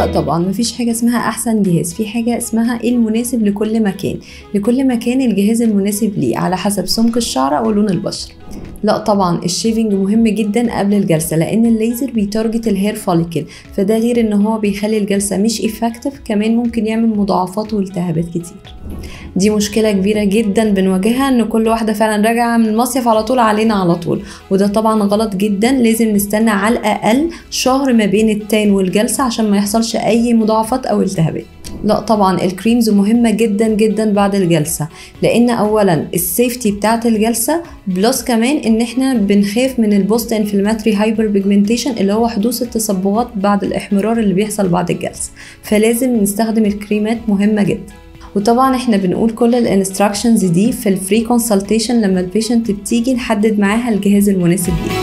لا طبعا مفيش حاجة اسمها احسن جهاز، في حاجة اسمها ايه المناسب لكل مكان. لكل مكان الجهاز المناسب ليه على حسب سمك الشعر او لون البشرة. لا طبعا الشيفنج مهم جدا قبل الجلسة، لان الليزر بيتارجت الهير فوليكل، فده غير ان هو بيخلي الجلسة مش افكتيف، كمان ممكن يعمل مضاعفات والتهابات كتير. دي مشكلة كبيرة جدا بنواجهها، ان كل واحدة فعلا راجعة من المصيف على طول علينا على طول، وده طبعا غلط جدا. لازم نستنى على الاقل شهر ما بين التان والجلسة عشان ما يحصلش اي مضاعفات او التهابات. لا طبعا الكريمز مهمة جدا جدا بعد الجلسة، لان اولا السيفتي بتاعت الجلسة، بلس كمان ان احنا بنخاف من البوست انفلاماتري هايبر بيجمنتيشن اللي هو حدوث التصبغات بعد الاحمرار اللي بيحصل بعد الجلسة، فلازم نستخدم الكريمات مهمة جدا. وطبعا احنا بنقول كل الانستراكشنز دي في الفري كونسلتيشن لما البيشنت بتيجي نحدد معاها الجهاز المناسب ليها.